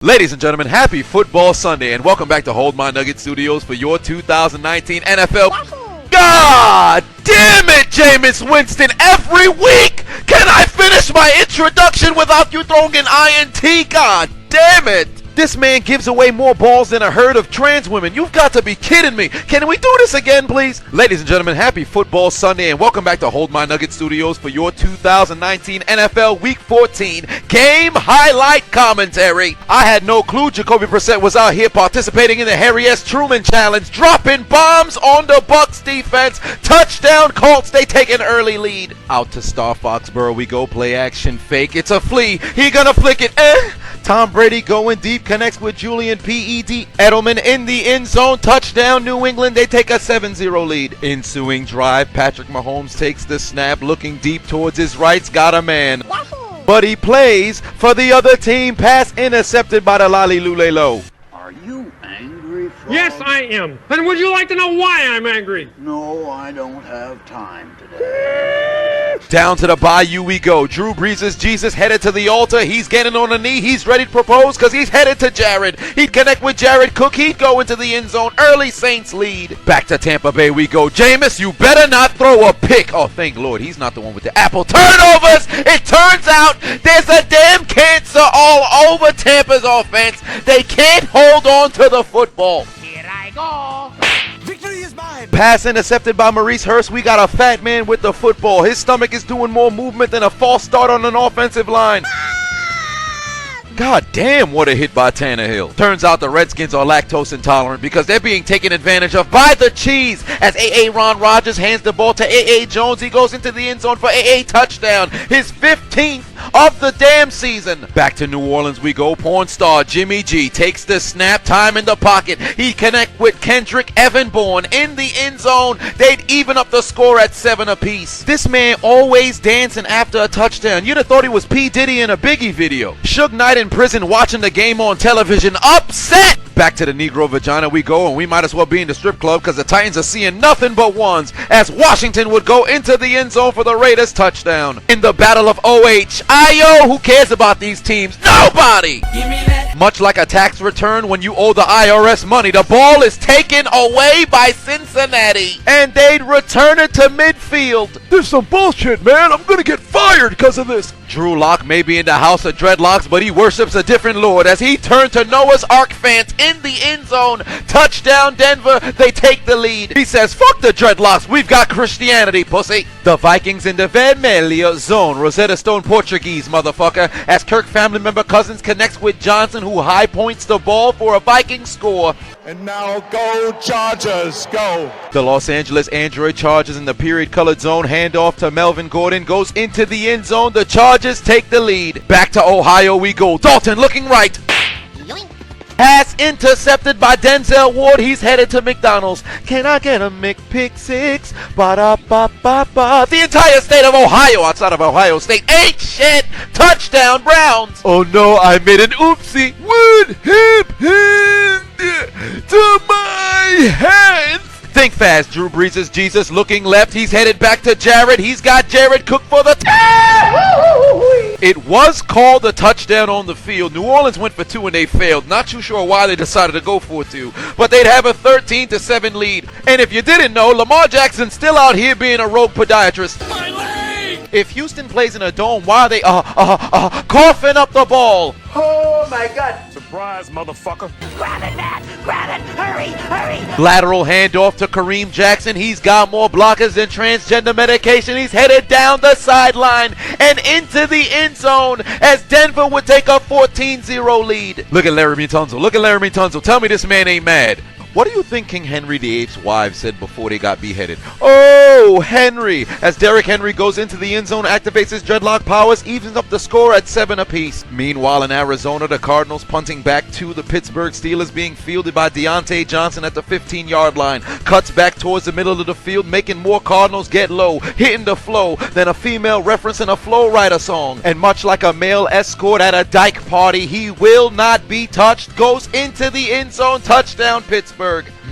Ladies and gentlemen, happy Football Sunday and welcome back to Hold My Nugget Studios for your 2019 NFL. God damn it, Jameis Winston, every week! Can I finish my introduction without you throwing an INT? God damn it! This man gives away more balls than a herd of trans women. You've got to be kidding me. Can we do this again, please? Ladies and gentlemen, happy Football Sunday and welcome back to Hold My Nugget Studios for your 2019 NFL Week 14 game highlight commentary. I had no clue Jacoby Brissett was out here participating in the Harry S. Truman Challenge, dropping bombs on the Bucs defense. Touchdown Colts, they take an early lead. Out to Star Foxborough we go, play action fake. It's a flea, he gonna flick it. Tom Brady going deep, connects with Julian P.E.D. Edelman in the end zone. Touchdown New England, they take a 7-0 lead. Ensuing drive, Patrick Mahomes takes the snap, looking deep towards his rights, got a man. But he plays for the other team, pass intercepted by the Lali Lulelo. Are you angry, Frog? Yes, I am. And would you like to know why I'm angry? No, I don't have time today. Down to the bayou we go. Drew Brees' Jesus headed to the altar. He's getting on a knee. He's ready to propose because he's headed to Jared. He'd connect with Jared Cook. He'd go into the end zone. Early Saints lead. Back to Tampa Bay we go. Jameis, you better not throw a pick. Oh, thank Lord. He's not the one with the apple turnovers. It turns out there's a damn cancer all over Tampa's offense. They can't hold on to the football. Here I go. Victory is mine. Pass intercepted by Maurice Hurst. We got a fat man with the football. His stomach is doing more movement than a false start on an offensive line. God damn, what a hit by Tannehill. Turns out the Redskins are lactose intolerant because they're being taken advantage of by the cheese. As A.A. Ron Rodgers hands the ball to A.A. Jones, he goes into the end zone for A.A. touchdown. His 15th of the damn season. Back to New Orleans we go. Porn star Jimmy G takes the snap, time in the pocket. He connect with Kendrick Evan Bourne in the end zone. They'd even up the score at 7 apiece. This man always dancing after a touchdown. You'd have thought he was P. Diddy in a Biggie video. Suge Knight in prison watching the game on television, upset. Back to the Negro vagina we go, and we might as well be in the strip club because the Titans are seeing nothing but ones as Washington would go into the end zone for the Raiders touchdown. In the battle of OH, who cares about these teams? Nobody! Much like a tax return when you owe the IRS money, the ball is taken away by Cincinnati, and they'd return it to midfield. There's some bullshit, man. I'm gonna get fired because of this. Drew Lock may be in the house of dreadlocks, but he worships a different Lord as he turned to Noah's Ark fans in the end zone. Touchdown Denver, they take the lead. He says, fuck the dreadlocks, we've got Christianity, pussy. The Vikings in the Vermelha zone, Rosetta Stone Portuguese, motherfucker, as Kirk family member Cousins connects with Johnson, who high points the ball for a Viking score. And now go Chargers, go. The Los Angeles Android Chargers in the period colored zone, handoff to Melvin Gordon, goes into the end zone. The Chargers take the lead. Back to Ohio we go. Dalton looking right. Pass intercepted by Denzel Ward. He's headed to McDonald's. Can I get a McPick-6? Ba-da-ba-ba-ba. The entire state of Ohio, outside of Ohio State, ain't shit. Touchdown Browns. Oh no, I made an oopsie. One hip hand to my hands. Think fast, Drew Brees' Jesus looking left. He's headed back to Jared. He's got Jared Cook for the It was called a touchdown on the field. New Orleans went for 2 and they failed. Not too sure why they decided to go for 2. But they'd have a 13-7 lead. And if you didn't know, Lamar Jackson's still out here being a rogue podiatrist. My leg! If Houston plays in a dome, why are they coughing up the ball? Oh my God. Surprise, motherfucker. Grab it, Matt. Grab it. Hurry, hurry. Lateral handoff to Kareem Jackson. He's got more blockers than transgender medication. He's headed down the sideline and into the end zone as Denver would take a 14-0 lead. Look at Laramie Tunsil. Look at Laramie Tunsil. Tell me this man ain't mad. What do you think King Henry VIII's wife said before they got beheaded? Oh, Henry! As Derrick Henry goes into the end zone, activates his dreadlock powers, evens up the score at 7 apiece. Meanwhile, in Arizona, the Cardinals punting back to the Pittsburgh Steelers, being fielded by Deontay Johnson at the 15-yard line. Cuts back towards the middle of the field, making more Cardinals get low, hitting the flow than a female reference in a Flow Rider song. And much like a male escort at a dyke party, he will not be touched. Goes into the end zone, touchdown Pittsburgh.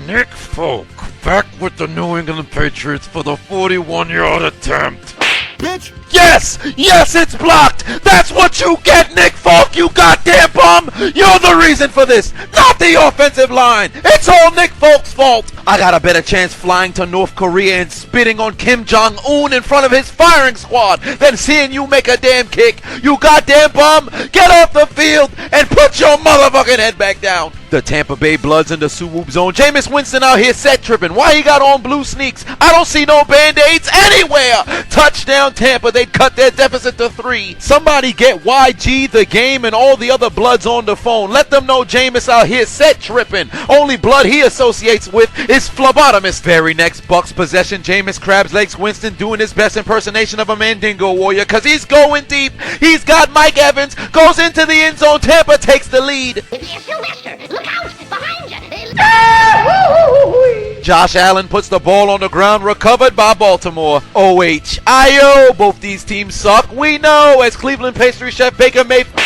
Nick Folk back with the New England Patriots for the 41-yard attempt. bitch. Yes! Yes, it's blocked! That's what you get, Nick Folk, you goddamn bum! You're the reason for this, not the offensive line! It's all Nick Folk's fault! I got a better chance flying to North Korea and spitting on Kim Jong-un in front of his firing squad than seeing you make a damn kick! You goddamn bum! Get off the field and put your motherfucking head back down! The Tampa Bay Bloods in the swoop zone. Jameis Winston out here set tripping. Why he got on blue sneaks? I don't see no band-aids anywhere! Touchdown Tampa, they'd cut their deficit to 3. Somebody get YG, the game, and all the other Bloods on the phone. Let them know Jameis out here set tripping. Only blood he associates with is phlebotomist. Very next Bucks possession, Jameis Crabs Legs Winston doing his best impersonation of a Mandingo Warrior because he's going deep. He's got Mike Evans, goes into the end zone. Tampa takes the lead. Sylvester, look out! Behind you! Josh Allen puts the ball on the ground, recovered by Baltimore. OHIO, both these teams suck. We know, as Cleveland pastry chef Baker Mayfield.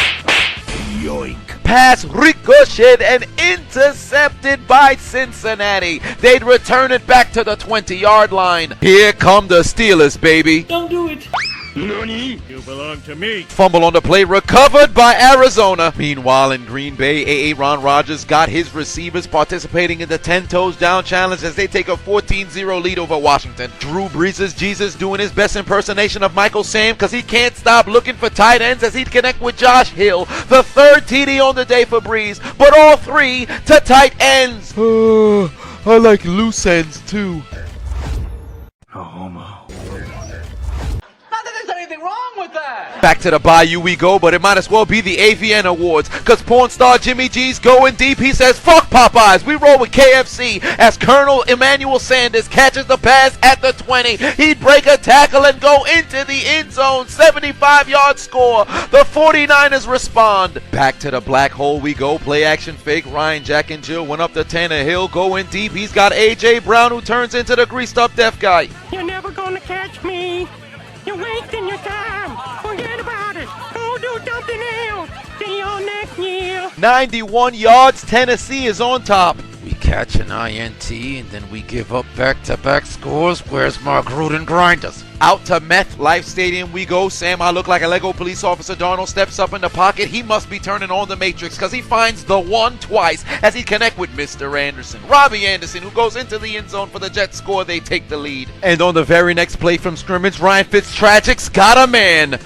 Yoink. Pass ricocheted and intercepted by Cincinnati. They'd return it back to the 20-yard line. Here come the Steelers, baby. Don't do it. Nani? You belong to me. Fumble on the play, recovered by Arizona. Meanwhile, in Green Bay, Ron Rodgers got his receivers participating in the 10 toes down challenge as they take a 14-0 lead over Washington. Drew Brees' Jesus doing his best impersonation of Michael Sam because he can't stop looking for tight ends as he'd connect with Josh Hill. The third TD on the day for Brees, but all 3 to tight ends. I like loose ends too. A homo. Back to the Bayou we go, but it might as well be the AVN Awards, cause porn star Jimmy G's going deep. He says, fuck Popeyes, we roll with KFC, as Colonel Emmanuel Sanders catches the pass at the 20. He'd break a tackle and go into the end zone, 75-yard score. The 49ers respond. Back to the black hole we go, play action fake. Ryan, Jack, and Jill went up to Tannehill, going deep. He's got A.J. Brown, who turns into the greased up deaf guy. You're never gonna catch me. You're wasting your time. Forget about it. Go do something else. See you next year. 91 yards, Tennessee is on top. We catch an INT and then we give up back-to-back scores. Where's my Gruden grinders? Out to MetLife Stadium we go. Sam, I look like a Lego police officer. Darnold steps up in the pocket. He must be turning on the Matrix because he finds the one twice as he connect with Mr. Anderson. Robbie Anderson, who goes into the end zone for the Jets score. They take the lead. And on the very next play from scrimmage, Ryan Fitztragic's got a man.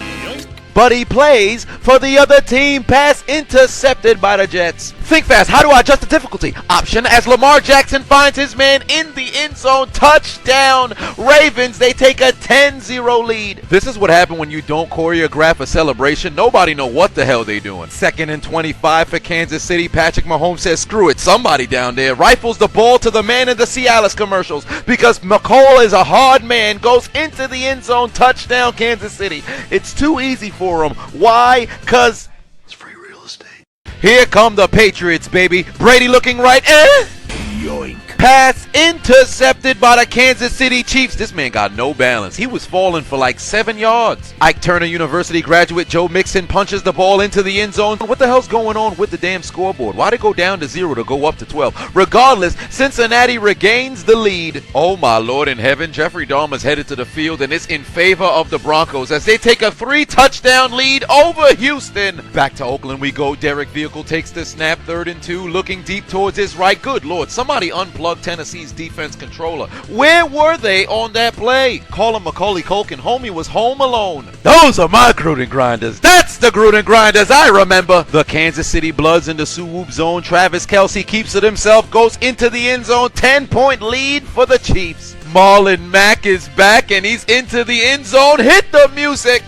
But he plays for the other team. Pass intercepted by the Jets. Think fast. How do I adjust the difficulty? Option as Lamar Jackson finds his man in the end zone. Touchdown. Ravens, they take a 10-0 lead. This is what happened when you don't choreograph a celebration. Nobody know what the hell they doing. 2nd and 25 for Kansas City. Patrick Mahomes says, screw it. Somebody down there rifles the ball to the man in the Cialis commercials because McCall is a hard man. Goes into the end zone. Touchdown, Kansas City. It's too easy for him. Why? Because It's free real estate. here come the Patriots, baby. Brady looking right. Yoink. Pass intercepted by the Kansas City Chiefs. This man got no balance. He was falling for like 7 yards. Ike Turner University graduate Joe Mixon punches the ball into the end zone. What the hell's going on with the damn scoreboard? Why'd it go down to 0 to go up to 12? Regardless, Cincinnati regains the lead. Oh my Lord in heaven, Jeffrey Dahmer's headed to the field and it's in favor of the Broncos as they take a 3-touchdown lead over Houston. Back to Oakland we go. Derek Vehicle takes the snap, 3rd and 2, looking deep towards his right. Good Lord, somebody unplugged Tennessee's defense controller. Where were they on that play? Call him Macaulay Culkin. Homie was home alone. Those are my Gruden grinders. That's the Gruden grinders I remember. The Kansas City Bloods in the swoop zone. Travis Kelce keeps it himself, goes into the end zone. 10-point lead for the Chiefs. Marlon Mack is back and he's into the end zone. Hit the music.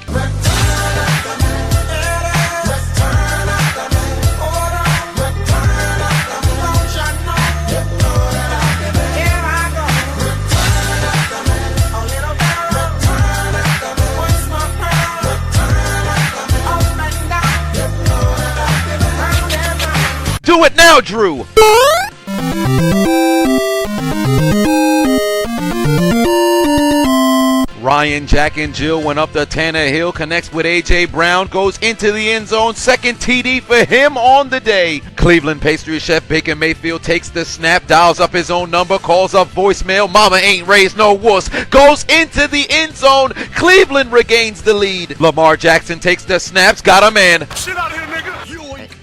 Do it now, Drew! Hawaiian Jack and Jill went up the Tannehill, connects with A.J. Brown, goes into the end zone, second TD for him on the day. Cleveland pastry chef Baker Mayfield takes the snap, dials up his own number, calls up voicemail, mama ain't raised no wuss, goes into the end zone, Cleveland regains the lead. Lamar Jackson takes the snaps, got a man. Shit out here, nigga.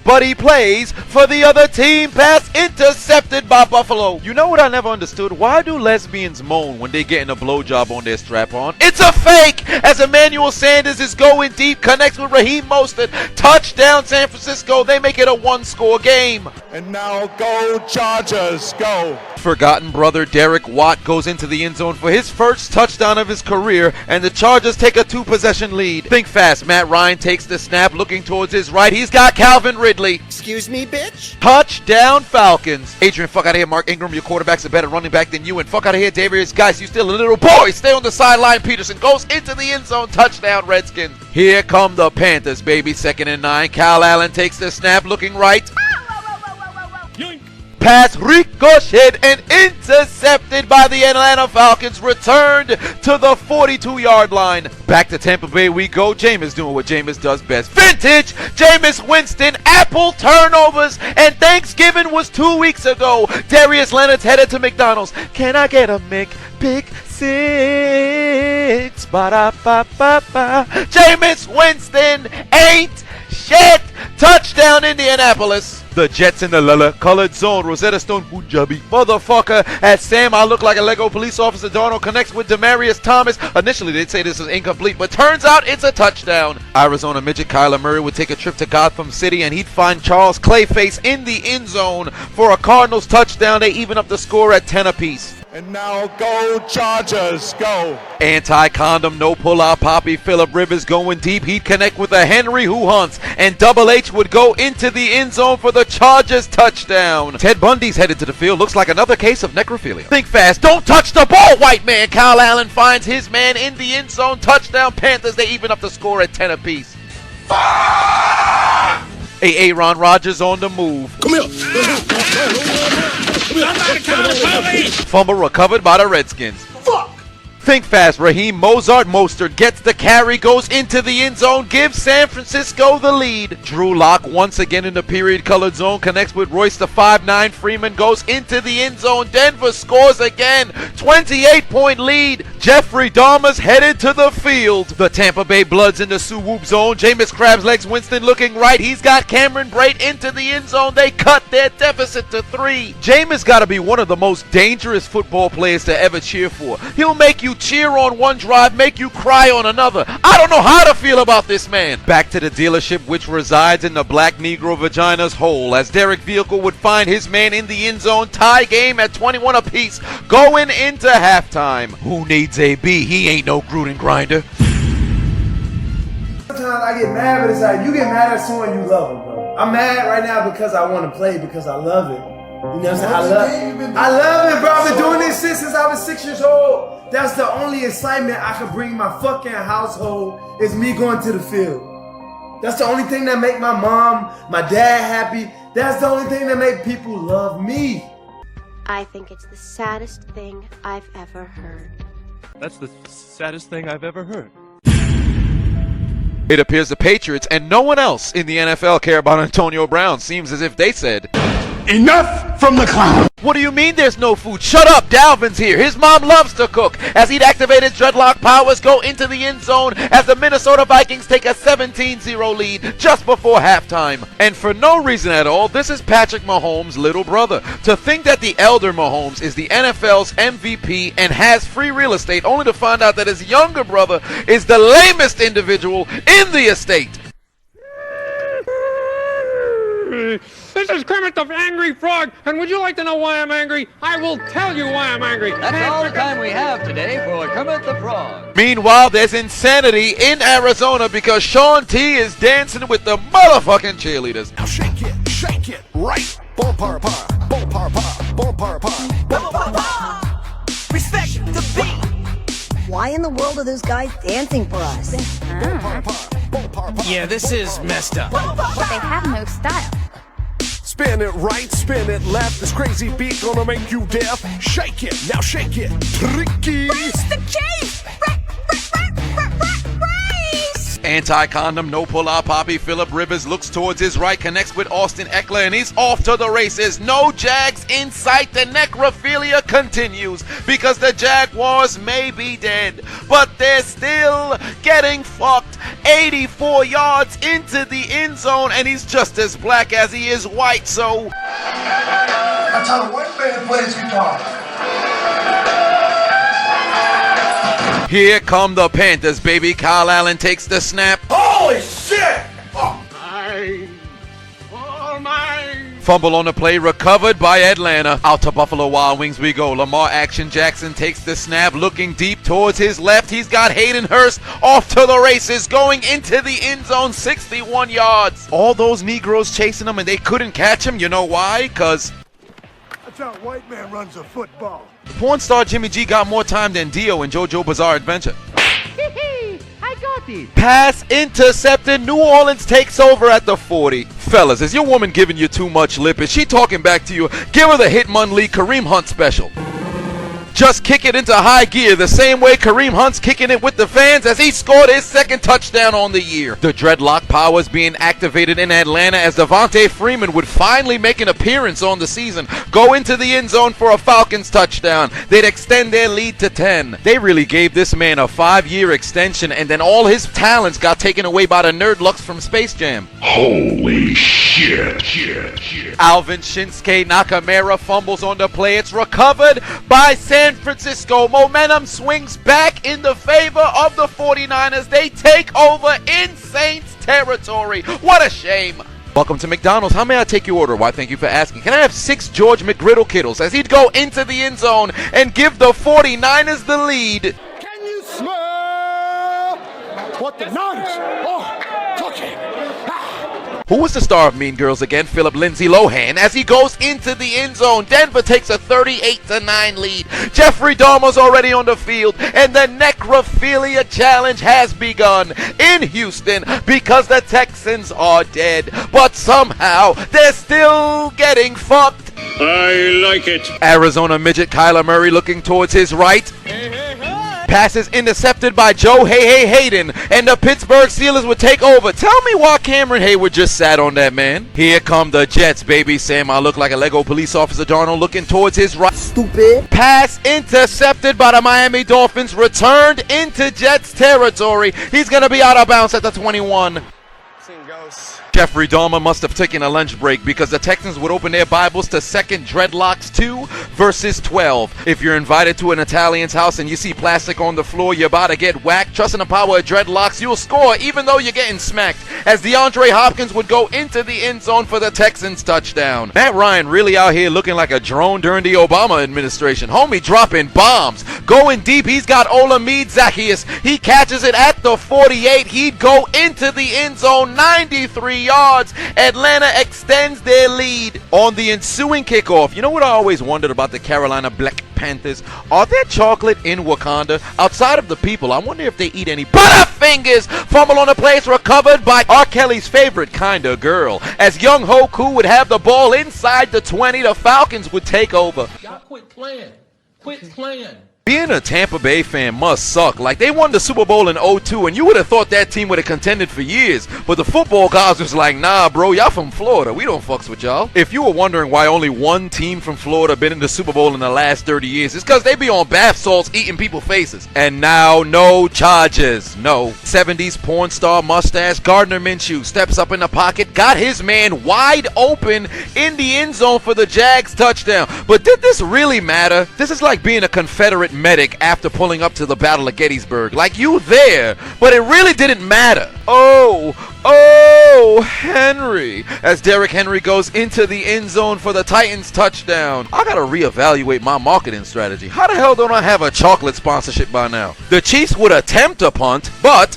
But he plays for the other team. Pass intercepted by Buffalo. You know what I never understood? Why do lesbians moan when they getting a blowjob on their strap-on? It's a fake! As Emmanuel Sanders is going deep, connects with Raheem Mostert. Touchdown San Francisco. They make it a one-score game. And now go Chargers, go. Forgotten brother Derek Watt goes into the end zone for his first touchdown of his career, and the Chargers take a 2-possession lead. Think fast. Matt Ryan takes the snap, looking towards his right. He's got Calvin Ridley. Excuse me, bitch? Touchdown Falcons. Adrian, fuck out of here. Mark Ingram, your quarterback's a better running back than you. And fuck out of here, Darius Guys, you still a little boy. Stay on the sideline. Peterson goes into the end zone. Touchdown Redskins. Here come the Panthers, baby. 2nd and 9. Kyle Allen takes the snap, looking right. Yoink. Pass ricocheted and intercepted by the Atlanta Falcons, returned to the 42-yard line. Back to Tampa Bay we go. Jameis doing what Jameis does best. Vintage Jameis Winston, Apple turnovers, and Thanksgiving was 2 weeks ago. Darius Leonard's headed to McDonald's. Can I get a McPick 6? Ba-da-ba-ba-ba. Jameis Winston ain't shit. Touchdown Indianapolis. The Jets in the colored zone. Rosetta Stone Punjabi. Motherfucker. At Sam, I look like a Lego police officer. Darnold connects with Demaryius Thomas. Initially, they'd say this is incomplete, but turns out it's a touchdown. Arizona midget Kyler Murray would take a trip to Gotham City, and he'd find Charles Clayface in the end zone for a Cardinals touchdown. They even up the score at 10 apiece. And now go Chargers, go. Anti-condom, no pull-out Poppy. Phillip Rivers going deep. He'd connect with a Henry who hunts. And Double H would go into the end zone for the Chargers touchdown. Ted Bundy's headed to the field. Looks like another case of necrophilia. Think fast. Don't touch the ball, white man. Kyle Allen finds his man in the end zone. Touchdown Panthers. They even up the score at 10 apiece. Aaron Rodgers on the move. Come here. Fumble recovered by the Redskins. Think fast. Raheem Mostert gets the carry, goes into the end zone, gives San Francisco the lead. Drew Lock once again in the period-colored zone, connects with Royce. The 5'9" Freeman goes into the end zone. Denver scores again. 28-point lead. Jeffrey Dahmer's headed to the field. The Tampa Bay Bloods in the Sioux-Whoop zone. Jameis Krabs legs Winston looking right. He's got Cameron Brate into the end zone. They cut their deficit to 3. Jameis got to be one of the most dangerous football players to ever cheer for. He'll make you cheer on one drive, make you cry on another. I don't know how to feel about this man. Back to the dealership, which resides in the black Negro vagina's hole, as Derek Vehicle would find his man in the end zone. Tie game at 21 apiece, going into halftime. Who needs a B? He ain't no Gruden grinder. Sometimes I get mad, but it's like, you get mad at someone you love them, bro. I'm mad right now because I want to play, because I love it. You know what I'm saying? I love it, bro. I've been doing this since I was 6 years old. That's the only excitement I can bring my fucking household, is me going to the field. That's the only thing that make my mom, my dad happy. That's the only thing that make people love me. I think it's the saddest thing I've ever heard. That's the saddest thing I've ever heard. It appears the Patriots and no one else in the NFL care about Antonio Brown. Seems as if they said, Enough from the clown. what do you mean there's no food? Shut up, Dalvin's here. His mom loves to cook. As he'd activate his dreadlock powers, go into the end zone as the Minnesota Vikings take a 17-0 lead just before halftime. And for no reason at all, this is Patrick Mahomes' little brother. To think that the elder Mahomes is the NFL's MVP and has free real estate, only to find out that his younger brother is the lamest individual in the estate. This is Kermit the Angry Frog, and would you like to know why I'm angry? I will tell you why I'm angry. That's all the time we have today for Kermit the Frog. Meanwhile, there's insanity in Arizona because Shaun T is dancing with the motherfucking cheerleaders. Now shake it, right. Ball par, ball par, ball par, ball par. Respect the beat. Why in the world are those guys dancing for us? Yeah, this is messed up. They have no style. Spin it right, spin it left. This crazy beat gonna make you deaf. Shake it, now shake it. Tricky. Raise the cave! Anti-condom, no pull-out Poppy. Phillip Rivers looks towards his right, connects with Austin Eckler, and he's off to the races. No Jags in sight. The necrophilia continues because the Jaguars may be dead, but they're still getting fucked. 84 yards into the end zone, and he's just as black as he is white, so... That's how the white man plays guitar. Here come the Panthers, baby. Kyle Allen takes the snap. Holy shit! Oh. Fumble on the play, recovered by Atlanta. Out to Buffalo Wild Wings we go. Lamar Action Jackson takes the snap, looking deep towards his left. He's got Hayden Hurst off to the races, going into the end zone, 61 yards. All those Negroes chasing him, and they couldn't catch him. You know why? Because That's how a white man runs a football. porn star Jimmy G got more time than Dio in JoJo Bizarre Adventure. I got this. Pass intercepted. New Orleans takes over at the 40. Fellas, is your woman giving you too much lip? Is she talking back to you? Give her the Hitman Lee Kareem Hunt special. Just kick it into high gear the same way Kareem Hunt's kicking it with the fans as he scored his second touchdown on the year. The dreadlock power is being activated in Atlanta as Devontae Freeman would finally make an appearance on the season, go into the end zone for a Falcons touchdown. They'd extend their lead to 10. They really gave this man a 5-year extension, and then all his talents got taken away by the nerdlucks from Space Jam. Holy shit. Alvin Shinsuke Nakamura fumbles on the play. It's recovered by San Francisco. Momentum swings back in the favor of the 49ers. They take over in Saints territory. What a shame. Welcome to McDonald's. How may I take your order? Why, thank you for asking. Can I have 6 George McGriddle Kittles as he'd go into the end zone and give the 49ers the lead? Can you smell what the Niners are cooking? Who was the star of Mean Girls again? Philip Lindsay Lohan as he goes into the end zone. Denver takes a 38-9 lead. Jeffrey Dahmer's already on the field, and the necrophilia challenge has begun in Houston because the Texans are dead. But somehow they're still getting fucked. I like it. Arizona midget Kyler Murray looking towards his right. Pass is intercepted by Joe Hayden, and the Pittsburgh Steelers would take over. Tell me why Cameron Hayward just sat on that man. Here come the Jets, baby. Sam, I look like a Lego police officer. Darnold looking towards his right. Stupid. Pass intercepted by the Miami Dolphins, returned into Jets territory. He's going to be out of bounds at the 21. Jeffrey Dahmer must have taken a lunch break because the Texans would open their Bibles to 2 Dreadlocks 2 verses 12. If you're invited to an Italian's house and you see plastic on the floor, you're about to get whacked. Trust in the power of dreadlocks, you'll score even though you're getting smacked, as DeAndre Hopkins would go into the end zone for the Texans touchdown. Matt Ryan really out here looking like a drone during the Obama administration. Homie dropping bombs. Going deep, he's got Olamide Zaccheaus. He catches it at the 48. He'd go into the end zone, 93 yards. Atlanta extends their lead on the ensuing kickoff. You know what I always wondered about the Carolina Black Panthers? Are there chocolate in Wakanda? Outside of the people, I wonder if they eat any Butterfingers. Fumble on the place, recovered by R. Kelly's favorite kind of girl. As Young Hoku would have the ball inside the 20, the Falcons would take over. Y'all quit playing. Quit playing. Being a Tampa Bay fan must suck. Like, they won the Super Bowl in 2002, and you would have thought that team would have contended for years. But the football guys was like, nah, bro, y'all from Florida. We don't fucks with y'all. If you were wondering why only one team from Florida been in the Super Bowl in the last 30 years, it's because they be on bath salts eating people's faces. And now, no charges. No. 70s porn star mustache Gardner Minshew steps up in the pocket, got his man wide open in the end zone for the Jags touchdown. But did this really matter? This is like being a Confederate medic after pulling up to the Battle of Gettysburg. Like, you there, but it really didn't matter. Oh, Henry. As Derrick Henry goes into the end zone for the Titans touchdown. I gotta reevaluate my marketing strategy. How the hell don't I have a chocolate sponsorship by now? The Chiefs would attempt a punt, but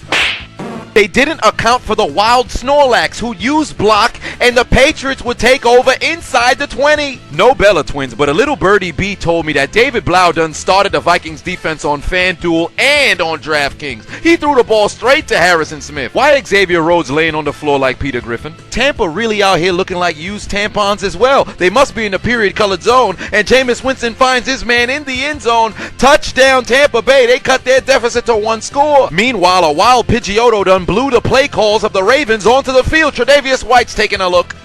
they didn't account for the wild Snorlax who used block, and the Patriots would take over inside the 20. No Bella twins, but a little birdie B told me that David Blau done started the Vikings defense on FanDuel and on DraftKings. He threw the ball straight to Harrison Smith. Why Xavier Rhodes laying on the floor like Peter Griffin? Tampa really out here looking like used tampons as well. They must be in the period colored zone, and Jameis Winston finds his man in the end zone. Touchdown Tampa Bay. They cut their deficit to 1 score. Meanwhile, a wild Pidgeotto done blew the play calls of the Ravens onto the field. Tre'Davious White's taking a look.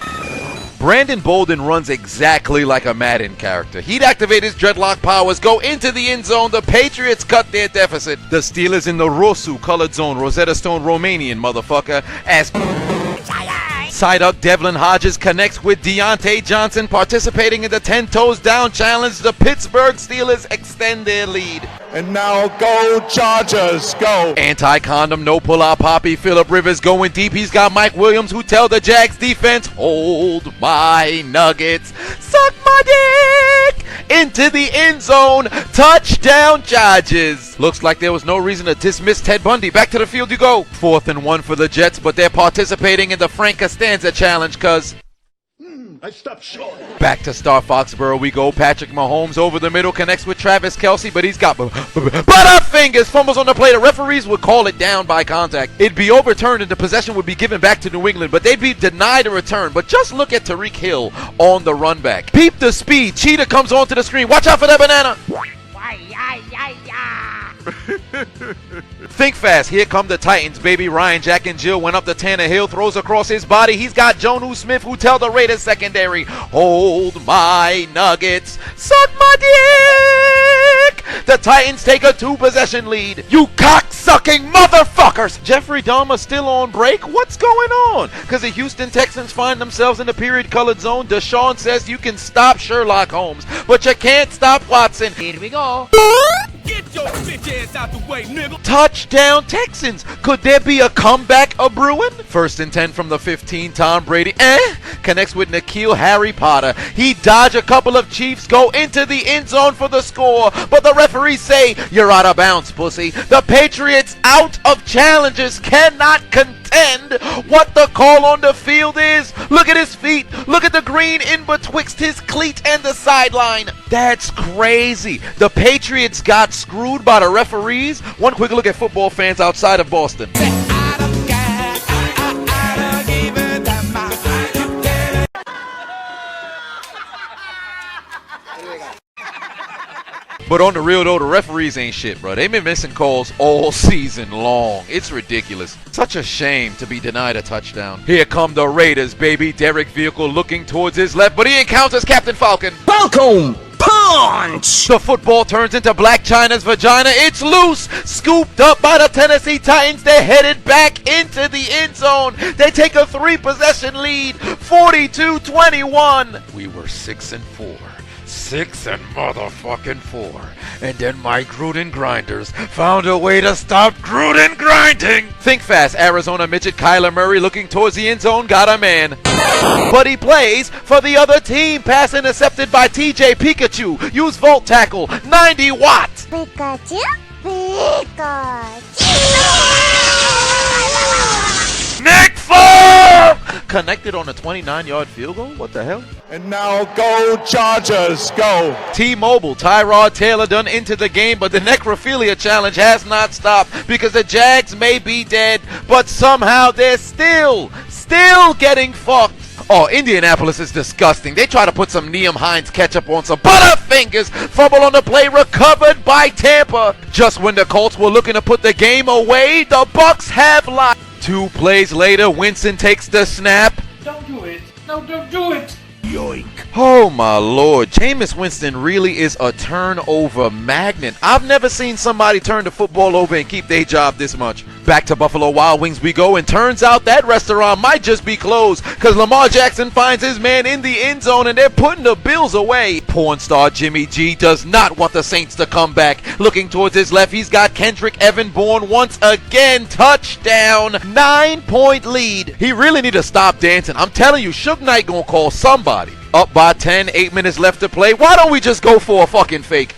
Brandon Bolden runs exactly like a Madden character. He'd activate his dreadlock powers, go into the end zone. The Patriots cut their deficit. The Steelers in the Rosu colored zone, Rosetta Stone Romanian motherfucker, as side up Devlin Hodges connects with Deontay Johnson, participating in the 10 toes down challenge. The Pittsburgh Steelers extend their lead. And now go Chargers, go. Anti-condom, no pull-out Poppy. Phillip Rivers going deep. He's got Mike Williams who tell the Jags defense, hold my nuggets, suck my dick, into the end zone. Touchdown Chargers. Looks like there was no reason to dismiss Ted Bundy. Back to the field you go. 4th and 1 for the Jets, but they're participating in the Frank Costanza challenge cause I stopped short. back to Star Foxborough we go. Patrick Mahomes over the middle connects with Travis Kelce, but he's got butterfingers. Fumbles on the play. The referees would call it down by contact. It'd be overturned and the possession would be given back to New England, but they'd be denied a return. But just look at Tyreek Hill on the run back. Peep the speed. Cheetah comes onto the screen. Watch out for that banana. Think fast. Here come the Titans, baby. Ryan, Jack, and Jill went up to Tannehill, throws across his body. He's got Jonnu Smith who tell the Raiders secondary, hold my nuggets, suck my dick. The Titans take a 2-possession lead. You cock-sucking motherfuckers. Jeffrey Dahmer still on break? What's going on? Because the Houston Texans find themselves in the period-colored zone. Deshaun says you can stop Sherlock Holmes, but you can't stop Watson. Here we go. Get your bitch ass out the way, nigga. Touchdown Texans. Could there be a comeback a brewing? 1st and 10 from the 15. Tom Brady connects with N'Keal Harry Potter. He dodge a couple of Chiefs, go into the end zone for the score, but the referees say you're out of bounds, pussy. The Patriots out of challenges cannot contend. What the call on the field is? Look at his feet. Look at the green in betwixt his cleat and the sideline. That's crazy. The Patriots got screwed by the referees. One quick look at football fans outside of Boston. But on the real though, the referees ain't shit, bro. They've been missing calls all season long. It's ridiculous. Such a shame to be denied a touchdown. Here come the Raiders, baby. Derek Vehicle looking towards his left, but he encounters Captain Falcon. Falcon punch! The football turns into Black China's vagina. It's loose. Scooped up by the Tennessee Titans. They're headed back into the end zone. They take a 3-possession lead, 42-21. We were 6-4. 6 and motherfucking 4. And then my Gruden grinders found a way to stop Gruden grinding. Think fast. Arizona midget Kyler Murray looking towards the end zone. Got a man. But he plays for the other team. Pass intercepted by TJ Pikachu. Use Volt Tackle. 90 watts. Pikachu? Pikachu! Nick Four! Connected on a 29-yard field goal? What the hell? And now go Chargers, go. T-Mobile, Tyrod Taylor done into the game, but the necrophilia challenge has not stopped because the Jags may be dead, but somehow they're still getting fucked. Oh, Indianapolis is disgusting. They try to put some Neum Hines ketchup on some Butterfingers. Fumble on the play, recovered by Tampa. Just when the Colts were looking to put the game away, the Bucs have lied. 2 plays later, Winston takes the snap. Don't do it. No, don't do it. Yoink. Oh my lord, Jameis Winston really is a turnover magnet. I've never seen somebody turn the football over and keep their job this much. Back to Buffalo Wild Wings we go, and turns out that restaurant might just be closed because Lamar Jackson finds his man in the end zone and they're putting the Bills away. Porn star Jimmy G does not want the Saints to come back. Looking towards his left, he's got Kendrick Evan Bourne once again. Touchdown, 9-point lead. He really need to stop dancing. I'm telling you, Suge Knight gonna call somebody. Up by 10, 8 minutes left to play. Why don't we just go for a fucking fake?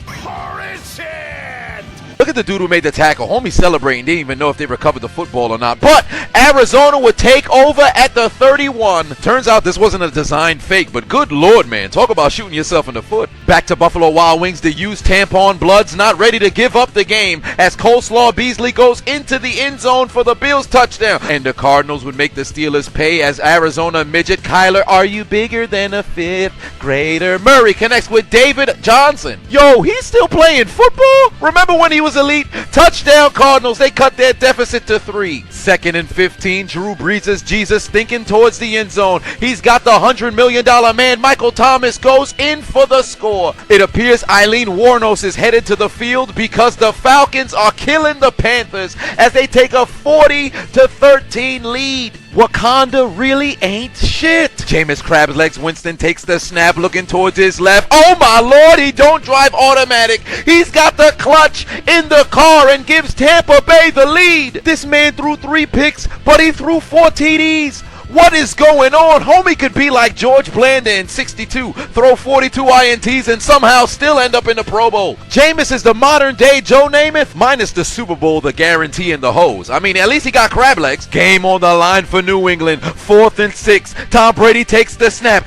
Look at the dude who made the tackle. Homie celebrating. Didn't even know if they recovered the football or not. But Arizona would take over at the 31. Turns out this wasn't a designed fake, but good lord, man. Talk about shooting yourself in the foot. Back to Buffalo Wild Wings. The used tampon bloods not ready to give up the game as Coleslaw Beasley goes into the end zone for the Bills touchdown. And the Cardinals would make the Steelers pay as Arizona midget Kyler, are you bigger than a 5th grader? Murray connects with David Johnson. Yo, he's still playing football? Remember when he was elite? Touchdown Cardinals, they cut their deficit to 3. 2nd and 15, Drew Brees' Jesus thinking towards the end zone. He's got the $100 million man. Michael Thomas goes in for the score. It appears Eileen Warnos is headed to the field because the Falcons are killing the Panthers as they take a 40-13 lead. Wakanda really ain't shit. Jameis Crablegs Winston takes the snap looking towards his left. Oh my lord, he don't drive automatic. He's got the clutch in the car and gives Tampa Bay the lead. This man threw 3 picks, but he threw 4 TDs. What is going on? Homie could be like George Blanda in 62, throw 42 INTs and somehow still end up in the Pro Bowl. Jameis is the modern day Joe Namath, minus the Super Bowl, the guarantee, and the hose. I mean, at least he got crab legs. Game on the line for New England, 4th and 6. Tom Brady takes the snap.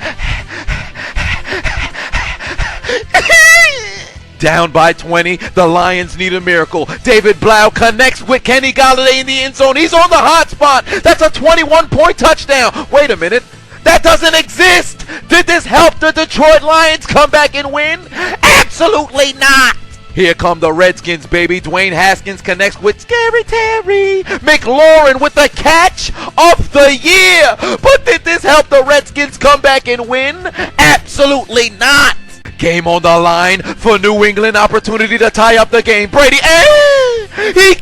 Down by 20, the Lions need a miracle. David Blau connects with Kenny Golladay in the end zone. He's on the hot spot. That's a 21-point touchdown. Wait a minute. That doesn't exist. Did this help the Detroit Lions come back and win? Absolutely not. Here come the Redskins, baby. Dwayne Haskins connects with Scary Terry McLaurin with the catch of the year. But did this help the Redskins come back and win? Absolutely not. Game on the line for New England. Opportunity to tie up the game. Brady, he...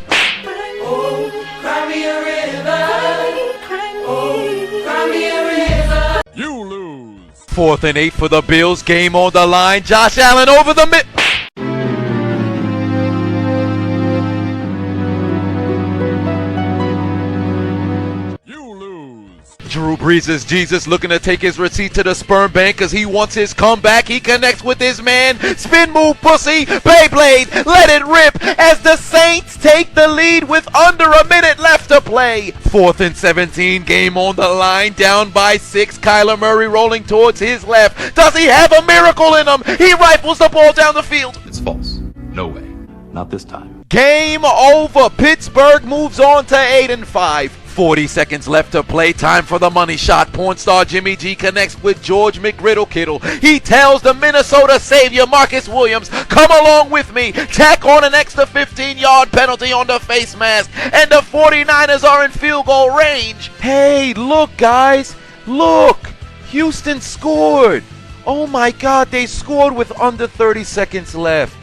Oh, cry me a river. Oh, cry me a river. You lose. 4th and 8 for the Bills. Game on the line. Josh Allen over the mid... Drew Brees' Jesus looking to take his receipt to the sperm bank because he wants his comeback. He connects with his man. Spin move, pussy. Beyblade. Let it rip as the Saints take the lead with under a minute left to play. 4th and 17. Game on the line. Down by 6. Kyler Murray rolling towards his left. Does he have a miracle in him? He rifles the ball down the field. It's false. No way. Not this time. Game over. Pittsburgh moves on to 8-5. 40 seconds left to play. Time for the money shot. Porn star Jimmy G connects with George McGriddle Kittle. He tells the Minnesota savior Marcus Williams, come along with me. Tack on an extra 15-yard penalty on the face mask. And the 49ers are in field goal range. Hey, look, guys. Look. Houston scored. Oh, my God. They scored with under 30 seconds left.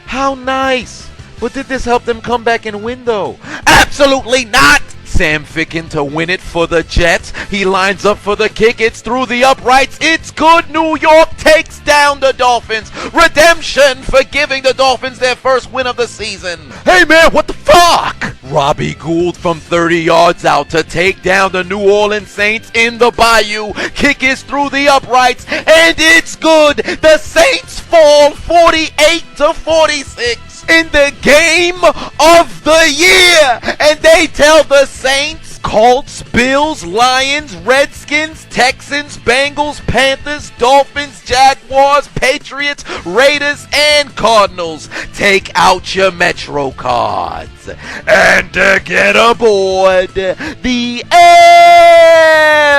How nice. But did this help them come back and win, though? Absolutely not. Sam Ficken to win it for the Jets. He lines up for the kick. It's through the uprights. It's good. New York takes down the Dolphins. Redemption for giving the Dolphins their first win of the season. Hey, man, what the fuck? Robbie Gould from 30 yards out to take down the New Orleans Saints in the Bayou. Kick is through the uprights, and it's good. The Saints fall 48-46. In the game of the year. And they tell the Saints, Colts, Bills, Lions, Redskins, Texans, Bengals, Panthers, Dolphins, Jaguars, Patriots, Raiders, and Cardinals, take out your Metro cards and get aboard the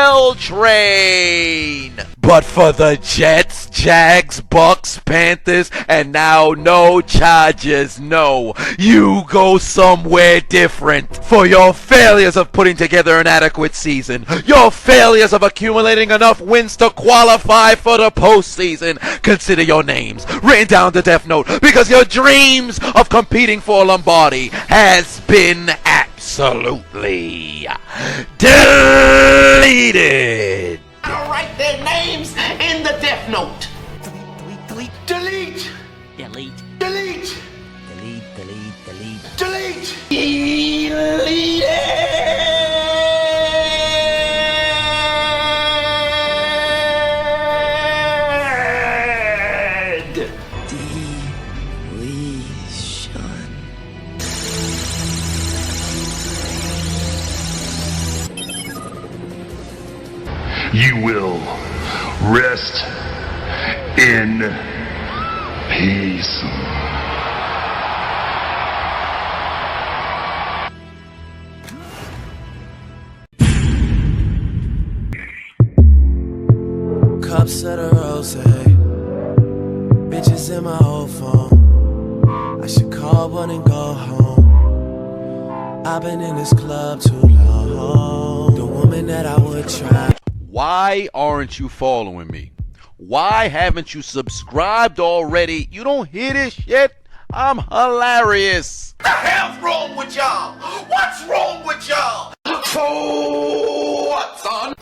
L train. But for the Jets, Jags, Bucks, Panthers, and now no Chargers, no. You go somewhere different. For your failures of putting together an adequate season, your failures of accumulating enough wins to qualify for the postseason, consider your names written down to Death Note because your dreams of competing for Lombardi has been absolutely deleted. I'll write their names in the Death Note. Delete. Delete. Delete. Delete. Delete. You will rest in peace. Cups of the rose, bitches in my old phone. I should call one and go home. I've been in this club too long. The woman that I would try. Why aren't you following me? Why haven't you subscribed already? You don't hear this shit? I'm hilarious. What the hell's wrong with y'all? What's wrong with y'all? So what, son?